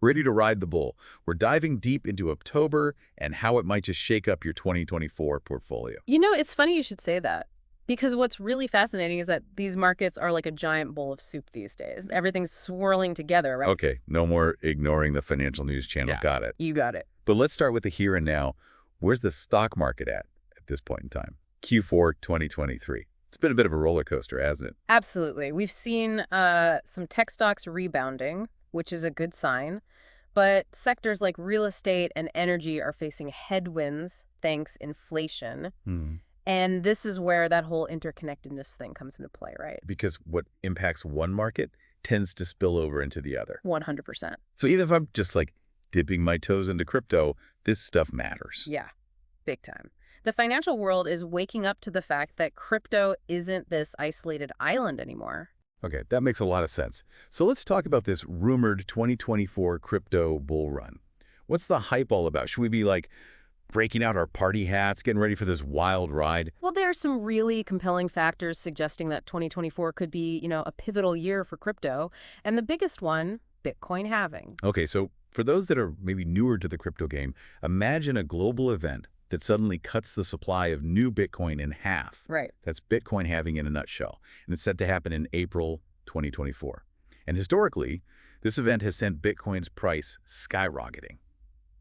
Ready to ride the bull. We're diving deep into October and how it might just shake up your 2024 portfolio. It's funny you should say that because what's really fascinating is that these markets are like a giant bowl of soup these days. Everything's swirling together, right? Okay, no more ignoring the financial news channel. Yeah, Got it. you got it. But let's start with the here and now. Where's the stock market at this point in time? Q4 2023. It's been a bit of a roller coaster, hasn't it? Absolutely. We've seen some tech stocks rebounding, which is a good sign. But sectors like real estate and energy are facing headwinds thanks inflation. Hmm. And this is where that whole interconnectedness thing comes into play, right? Because what impacts one market tends to spill over into the other. 100%. So even if I'm just like dipping my toes into crypto, this stuff matters. Yeah, big time. The financial world is waking up to the fact that crypto isn't this isolated island anymore. Okay, that makes a lot of sense. So let's talk about this rumored 2024 crypto bull run. What's the hype all about? Should we be like breaking out our party hats, getting ready for this wild ride? Well, there are some really compelling factors suggesting that 2024 could be, a pivotal year for crypto. And the biggest one, Bitcoin halving. Okay, so for those that are maybe newer to the crypto game, imagine a global event that suddenly cuts the supply of new Bitcoin in half. Right. That's Bitcoin halving in a nutshell. And it's set to happen in April 2024. And historically, this event has sent Bitcoin's price skyrocketing.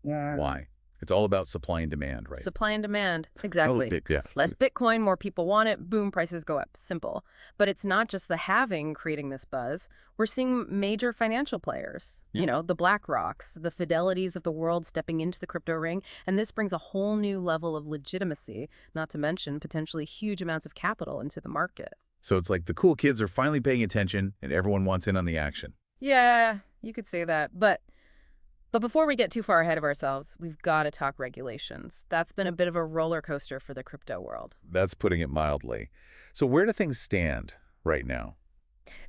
Yeah. Why? It's all about supply and demand, right? Supply and demand. Oh, Exactly. yeah. Less Bitcoin, more people want it, boom, prices go up. Simple. But it's not just the halving creating this buzz. We're seeing major financial players, Yeah. the BlackRocks, the Fidelities of the world stepping into the crypto ring. And this brings a whole new level of legitimacy, not to mention potentially huge amounts of capital into the market. So it's like the cool kids are finally paying attention and everyone wants in on the action. Yeah, you could say that. But before we get too far ahead of ourselves, we've got to talk regulations. That's been a bit of a roller coaster for the crypto world. That's putting it mildly. So where do things stand right now?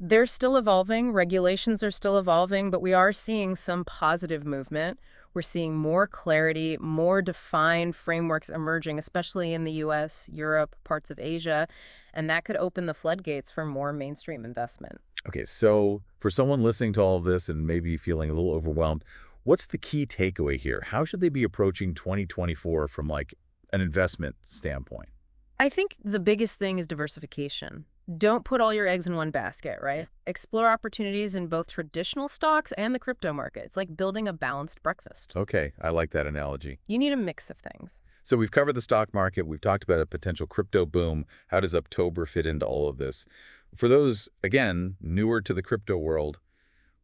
They're still evolving, regulations are still evolving, but we are seeing some positive movement. We're seeing more clarity, more defined frameworks emerging, especially in the US, Europe, parts of Asia, and that could open the floodgates for more mainstream investment. Okay, so for someone listening to all of this and maybe feeling a little overwhelmed, what's the key takeaway here? How should they be approaching 2024 from like an investment standpoint? I think the biggest thing is diversification. Don't put all your eggs in one basket, right? Explore opportunities in both traditional stocks and the crypto market. It's like building a balanced breakfast. Okay, I like that analogy. You need a mix of things. So we've covered the stock market. We've talked about a potential crypto boom. How does October fit into all of this? For those, again, newer to the crypto world,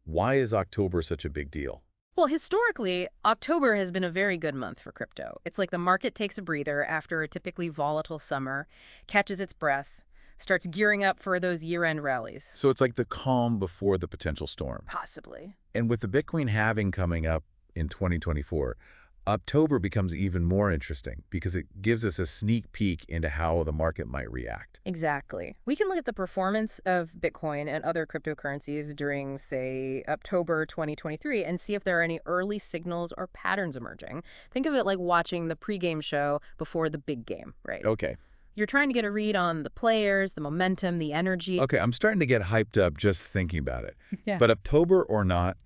why is October such a big deal? Well, historically, October has been a very good month for crypto. It's like the market takes a breather after a typically volatile summer, catches its breath, starts gearing up for those year-end rallies. So it's like the calm before the potential storm. Possibly. And with the Bitcoin halving coming up in 2024, October becomes even more interesting because it gives us a sneak peek into how the market might react. Exactly. We can look at the performance of Bitcoin and other cryptocurrencies during, say, October 2023 and see if there are any early signals or patterns emerging. Think of it like watching the pregame show before the big game, right? Okay. You're trying to get a read on the players, the momentum, the energy. Okay, I'm starting to get hyped up just thinking about it. Yeah. But October or not,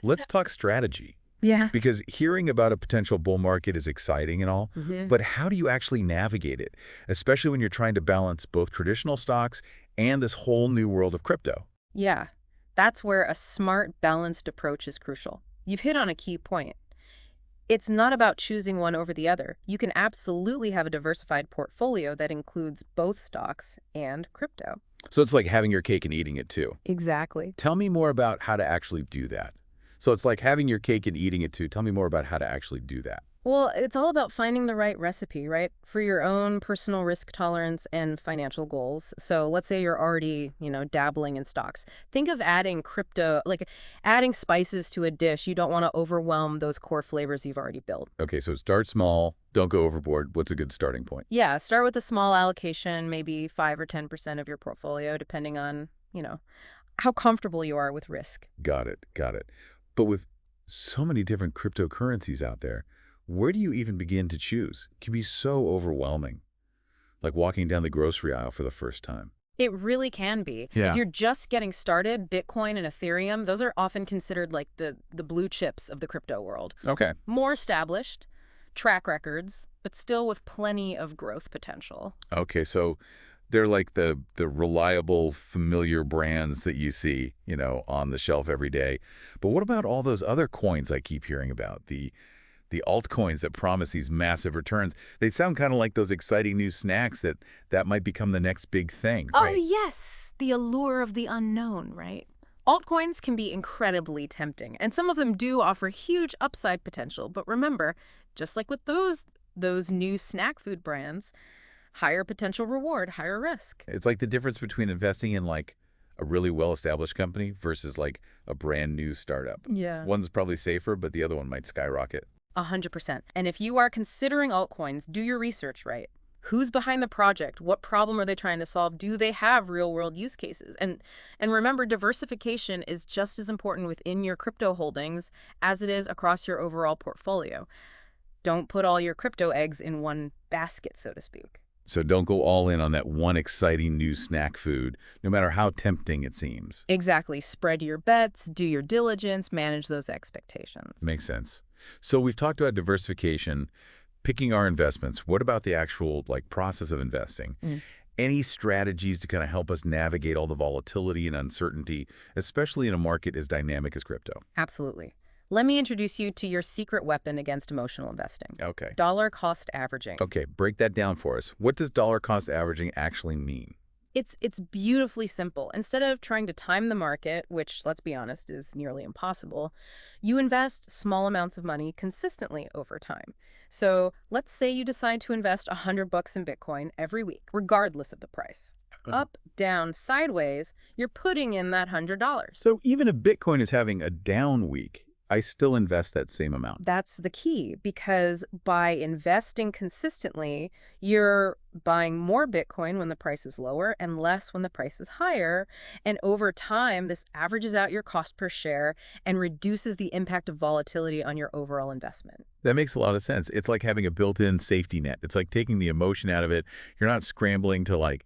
let's talk strategy. Yeah. Because hearing about a potential bull market is exciting and all, but how do you actually navigate it, especially when you're trying to balance both traditional stocks and this whole new world of crypto? Yeah. That's where a smart, balanced approach is crucial. You've hit on a key point. It's not about choosing one over the other. You can absolutely have a diversified portfolio that includes both stocks and crypto. So it's like having your cake and eating it too. Exactly. Tell me more about how to actually do that. So it's like having your cake and eating it too. Tell me more about how to actually do that. Well, it's all about finding the right recipe, right? For your own personal risk tolerance and financial goals. So let's say you're already, dabbling in stocks. Think of adding crypto, like adding spices to a dish. You don't want to overwhelm those core flavors you've already built. Okay, so start small. Don't go overboard. What's a good starting point? Yeah, start with a small allocation, maybe 5 or 10% of your portfolio, depending on, how comfortable you are with risk. Got it. Got it. But with so many different cryptocurrencies out there, where do you even begin to choose? It can be so overwhelming, like walking down the grocery aisle for the first time. It really can be. If Yeah. you're just getting started, Bitcoin and Ethereum, those are often considered like the blue chips of the crypto world. Okay. More established, track records, but still with plenty of growth potential. Okay, so they're like the reliable, familiar brands that you see, on the shelf every day. But what about all those other coins I keep hearing about? The altcoins that promise these massive returns. They sound kind of like those exciting new snacks that might become the next big thing. Oh, Right. yes, the allure of the unknown, right? Altcoins can be incredibly tempting, and some of them do offer huge upside potential. But remember, just like with those new snack food brands, higher potential reward, higher risk. It's like the difference between investing in like a really well-established company versus like a brand new startup. Yeah. One's probably safer, but the other one might skyrocket. 100%. And if you are considering altcoins, do your research right. Who's behind the project? What problem are they trying to solve? Do they have real-world use cases? And remember, diversification is just as important within your crypto holdings as it is across your overall portfolio. Don't put all your crypto eggs in one basket, so to speak. So don't go all in on that one exciting new snack food, no matter how tempting it seems. Exactly. Spread your bets, do your diligence, manage those expectations. Makes sense. So we've talked about diversification, picking our investments. What about the actual process of investing? Any strategies to kind of help us navigate all the volatility and uncertainty, especially in a market as dynamic as crypto? Absolutely. Let me introduce you to your secret weapon against emotional investing. Okay. Dollar cost averaging. Okay, break that down for us. What does dollar cost averaging actually mean? It's beautifully simple. Instead of trying to time the market, which, let's be honest, is nearly impossible, you invest small amounts of money consistently over time. So let's say you decide to invest $100 in Bitcoin every week, regardless of the price. Up, down, sideways, you're putting in that $100. So even if Bitcoin is having a down week, I still invest that same amount. That's the key, because by investing consistently, you're buying more Bitcoin when the price is lower and less when the price is higher. And over time, this averages out your cost per share and reduces the impact of volatility on your overall investment. That makes a lot of sense. It's like having a built-in safety net. It's like taking the emotion out of it. You're not scrambling to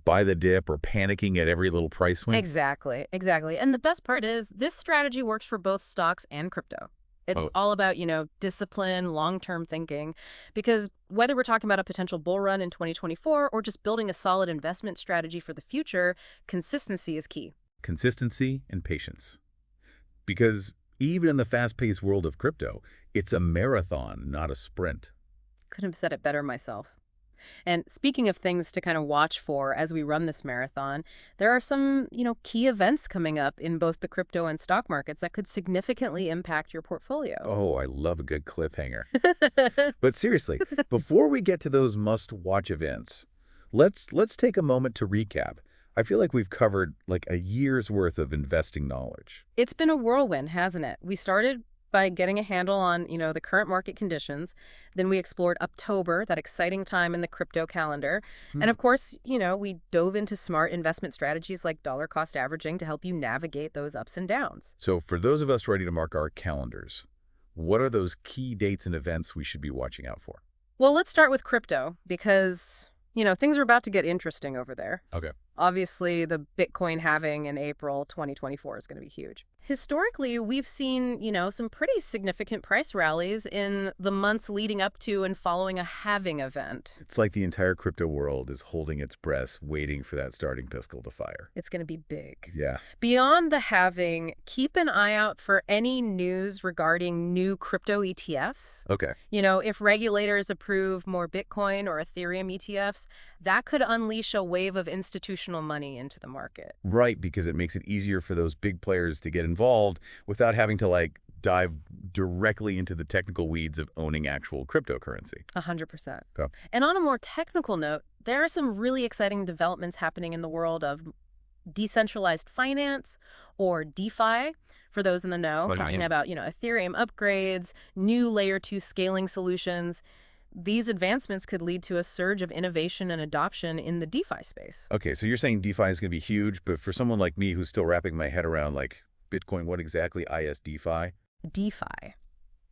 buy the dip or panicking at every little price swing. Exactly, exactly. And the best part is this strategy works for both stocks and crypto. It's Oh, all about, discipline, long-term thinking, because whether we're talking about a potential bull run in 2024 or just building a solid investment strategy for the future, consistency is key. consistency and patience. Because even in the fast-paced world of crypto, it's a marathon, not a sprint. Couldn't have said it better myself. And speaking of things to kind of watch for as we run this marathon, there are some, key events coming up in both the crypto and stock markets that could significantly impact your portfolio. Oh, I love a good cliffhanger. But seriously, before we get to those must-watch events, let's take a moment to recap. I feel like we've covered a year's worth of investing knowledge. It's been a whirlwind, hasn't it? We started by getting a handle on, the current market conditions. Then we explored Uptober, that exciting time in the crypto calendar. And of course, we dove into smart investment strategies like dollar cost averaging to help you navigate those ups and downs. So for those of us ready to mark our calendars, what are those key dates and events we should be watching out for? Well, let's start with crypto because, things are about to get interesting over there. Okay. Obviously, the Bitcoin halving in April 2024 is going to be huge. Historically, we've seen, some pretty significant price rallies in the months leading up to and following a halving event. It's like the entire crypto world is holding its breath, waiting for that starting pistol to fire. It's going to be big. Yeah. Beyond the halving, keep an eye out for any news regarding new crypto ETFs. Okay. If regulators approve more Bitcoin or Ethereum ETFs, that could unleash a wave of institutional money into the market. Right, because it makes it easier for those big players to get involved without having to dive directly into the technical weeds of owning actual cryptocurrency. 100%. Okay. And on a more technical note, there are some really exciting developments happening in the world of decentralized finance, or DeFi, for those in the know, What do you talking mean? about, Ethereum upgrades, new layer 2 scaling solutions. These advancements could lead to a surge of innovation and adoption in the DeFi space. Okay, so you're saying DeFi is going to be huge, but for someone like me who's still wrapping my head around Bitcoin, what exactly is DeFi? DeFi.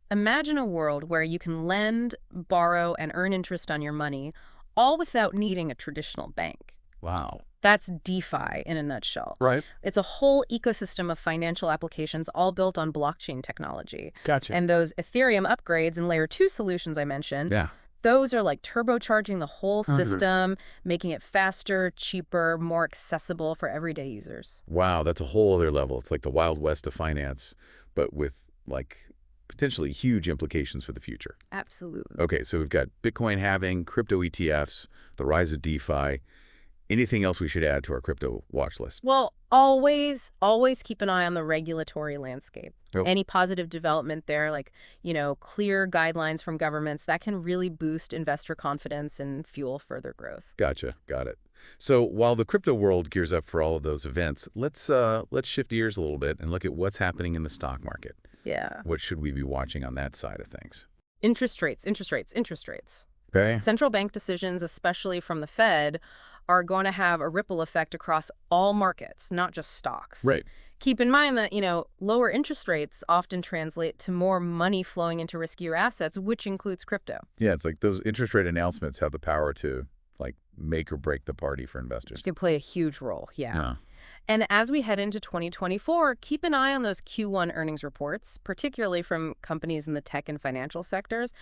Imagine a world where you can lend, borrow, and earn interest on your money, all without needing a traditional bank. Wow. That's DeFi in a nutshell. Right. It's a whole ecosystem of financial applications all built on blockchain technology. Gotcha. And those Ethereum upgrades and layer 2 solutions I mentioned, Yeah. those are like turbocharging the whole Mhm. system, making it faster, cheaper, more accessible for everyday users. Wow, that's a whole other level. It's like the Wild West of finance, but with like potentially huge implications for the future. Absolutely. Okay, so we've got Bitcoin halving, crypto ETFs, the rise of DeFi. Anything else we should add to our crypto watch list? Well, always keep an eye on the regulatory landscape. Oh. Any positive development there, like, clear guidelines from governments, that can really boost investor confidence and fuel further growth. Gotcha. Got it. So while the crypto world gears up for all of those events, let's shift gears a little bit and look at what's happening in the stock market. Yeah. What should we be watching on that side of things? Interest rates. Okay. Central bank decisions, especially from the Fed, are going to have a ripple effect across all markets, not just stocks. Right. Keep in mind that, lower interest rates often translate to more money flowing into riskier assets, which includes crypto. Yeah, it's like those interest rate announcements have the power to like make or break the party for investors. Which can play a huge role, yeah. Yeah. And as we head into 2024, keep an eye on those Q1 earnings reports, particularly from companies in the tech and financial sectors.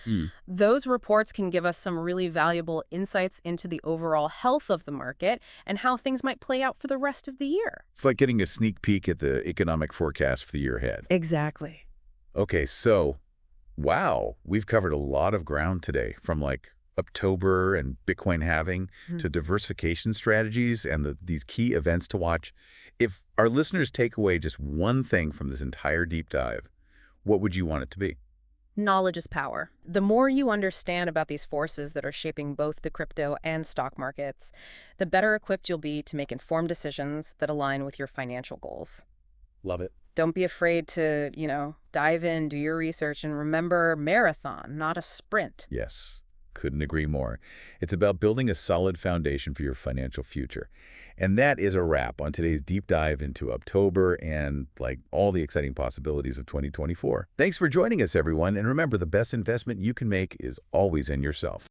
Those reports can give us some really valuable insights into the overall health of the market and how things might play out for the rest of the year. It's like getting a sneak peek at the economic forecast for the year ahead. Exactly. Okay, so, wow, we've covered a lot of ground today, from like Uptober and Bitcoin halving to diversification strategies and these key events to watch. If our listeners take away just one thing from this entire deep dive, what would you want it to be? Knowledge is power. The more you understand about these forces that are shaping both the crypto and stock markets, the better equipped you'll be to make informed decisions that align with your financial goals. Love it. Don't be afraid to, dive in, do your research, and remember, marathon, not a sprint. Yes, couldn't agree more. It's about building a solid foundation for your financial future. And that is a wrap on today's deep dive into Uptober and like all the exciting possibilities of 2024. Thanks for joining us, everyone. And remember, the best investment you can make is always in yourself.